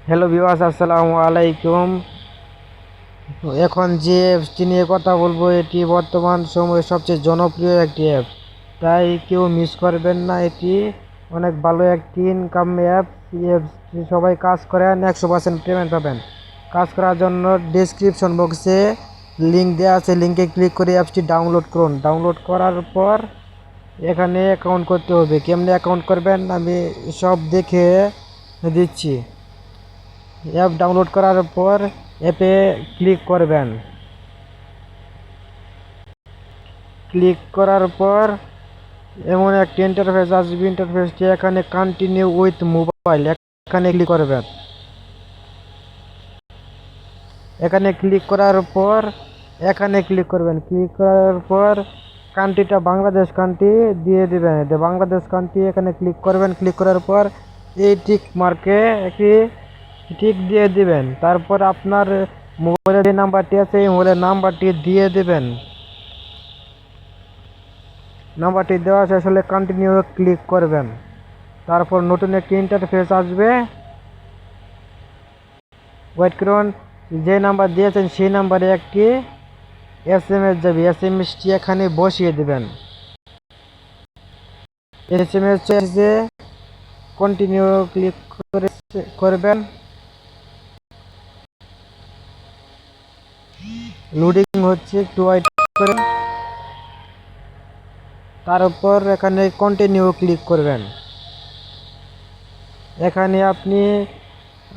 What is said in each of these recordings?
Hello viewers, আসসালামু আলাইকুম। এখন যে অ্যাপসটি নিয়ে কথা বলবো এটি বর্তমান সময়ে সবচেয়ে জনপ্রিয় একটি অ্যাপ, তাই কেউ মিস করবেন না। এটি অনেক ভালো একটি ইনকাম অ্যাপ। এই অ্যাপসটি সবাই কাজ করেন, 100% পেমেন্ট পাবেন। কাজ করার জন্য ডেসক্রিপশন বক্সে লিঙ্ক দেওয়া আছে, লিঙ্কে ক্লিক করে অ্যাপসটি ডাউনলোড করুন। ডাউনলোড করার পর এখানে অ্যাকাউন্ট করতে হবে। কেমনে অ্যাকাউন্ট করবেন আমি সব দেখে দিচ্ছি। অ্যাপ ডাউনলোড করার পর অ্যাপে ক্লিক করবেন। ক্লিক করার পর এমন একটা ইন্টারফেস আসবে। ইন্টারফেসটি এখানে কন্টিনিউ উইথ মোবাইল এখানে ক্লিক করবেন। এখানে ক্লিক করার পর ক্লিক করার পর কান্ট্রিটা বাংলাদেশ কান্ট্রি দিয়ে দিবেন। বাংলাদেশ কান্ট্রি এখানে ক্লিক করবেন। ক্লিক করার পর এই টিক মার্কে একটি টিক দিয়ে দিবেন। তারপর আপনার মোবাইলের যে নাম্বারটি আছে এই মোবাইলের নাম্বারটি দিয়ে দেবেন। নাম্বারটি দেওয়া শেষ হলে কন্টিনিউ ক্লিক করবেন। তারপর নতুন একটি ইন্টারফেস আসবে, ওয়েট করুন। যে নাম্বার দিয়েছেন সেই নাম্বারে একটি SMS যাবে। SMSটি এখানে বসিয়ে দেবেন। SMS এসে কন্টিনিউ ক্লিক করবেন। লোডিং হচ্ছে, একটু ওয়েট করেন। তারপর এখানে কন্টিনিউ ক্লিক করবেন। এখানে আপনি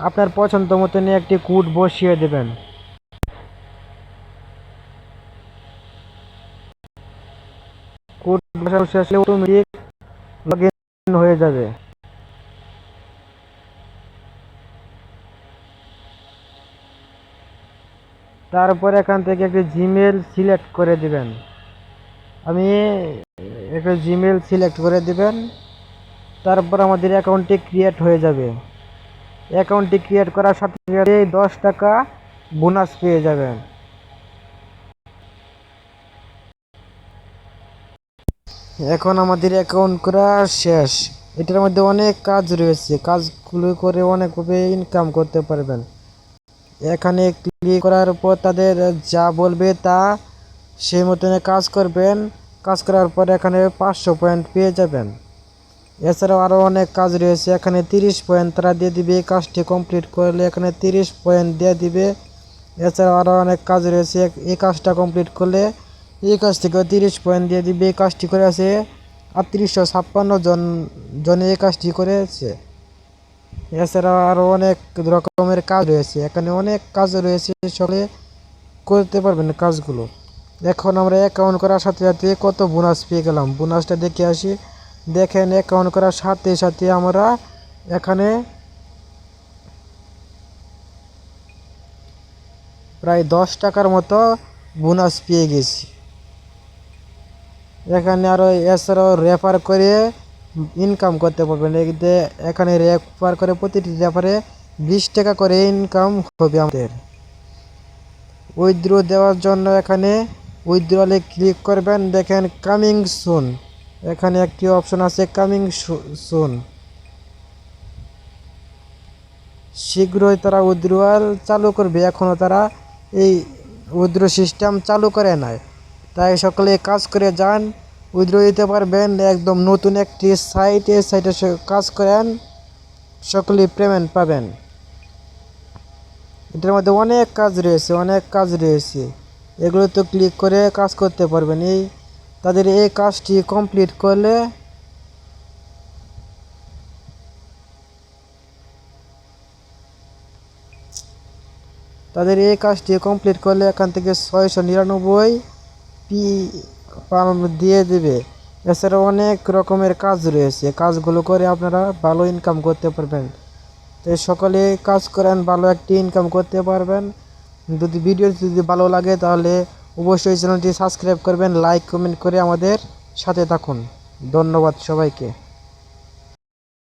আপনার পছন্দ মতন একটি কোড বসিয়ে দেবেন। কোড বসানো শেষ হলে অটোমেটিক লগ ইন হয়ে যাবে। তারপর এখান থেকে একটি জিমেল সিলেক্ট করে দিবেন। আমি একটা জিমেল সিলেক্ট করে দিবেন। তারপর আমাদের অ্যাকাউন্টটি ক্রিয়েট হয়ে যাবে। অ্যাকাউন্টটি ক্রিয়েট করার সাথে সাথে 10 টাকা বোনাস পেয়ে যাবেন। এখন আমাদের অ্যাকাউন্ট করা শেষ। এটার মধ্যে অনেক কাজ রয়েছে, কাজগুলো করে অনেকভাবে ইনকাম করতে পারবেন। এখানে ক্লিক করার পর তাদের যা বলবে তা সেই মতন কাজ করবেন। কাজ করার পর এখানে 500 পয়েন্ট পেয়ে যাবেন। এছাড়াও আরও অনেক কাজ রয়েছে। এখানে 30 পয়েন্ট তারা দিয়ে দিবে। কাজটি কমপ্লিট করলে এখানে 30 পয়েন্ট দিয়ে দিবে। এছাড়াও আরও অনেক কাজ রয়েছে। এই কাজটা কমপ্লিট করলে এই কাজ থেকে 30 পয়েন্ট দিয়ে দিবে। এই কাজটি করে আছে 3856 জনে এই কাজটি করেছে। এছাড়াও আরও অনেক রকমের কাজ রয়েছে। এখানে অনেক কাজ রয়েছে, সকলে করতে পারবেন কাজগুলো। এখন আমরা অ্যাকাউন্ট করার সাথে সাথে কত বোনাস পেয়ে গেলাম, বোনাসটা দেখে আসি। দেখেন, অ্যাকাউন্ট করার সাথে সাথে আমরা এখানে প্রায় 10 টাকার মতো বোনাস পেয়ে গেছি। এখানে আরও এছাড়াও রেফার করে ইনকাম করতে পারবেন। এখানে রেফার করে প্রতিটি রেফারে 20 টাকা করে ইনকাম হবে আমাদের। উইথড্র দেওয়ার জন্য এখানে উইথড্রলে ক্লিক করবেন। দেখেন কামিং সুন, এখানে একটি অপশন আছে কামিং সুন। শীঘ্রই তারা উইথড্রয়াল চালু করবে। এখনও তারা এই উইথড্র সিস্টেম চালু করে নাই, তাই সকলে কাজ করে যান, উইথড্র দিতে পারবেন। একদম নতুন একটি সাইটে কাজ করেন, সকলেই পেমেন্ট পাবেন। এটার মধ্যে অনেক কাজ রয়েছে, এগুলো তো ক্লিক করে কাজ করতে পারবেন। তাদের এই কাজটি কমপ্লিট করলে এখান থেকে 699 পাউন্ড দিয়ে দেবে। এছাড়াও অনেক রকমের কাজ রয়েছে, কাজগুলো করে আপনারা ভালো ইনকাম করতে পারবেন। তাই সকলে কাজ করেন, ভালো একটি ইনকাম করতে পারবেন। ভিডিও যদি ভালো লাগে তাহলে অবশ্যই চ্যানেলটি সাবস্ক্রাইব করবেন, লাইক কমেন্ট করে আমাদের সাথে থাকুন। ধন্যবাদ সবাইকে।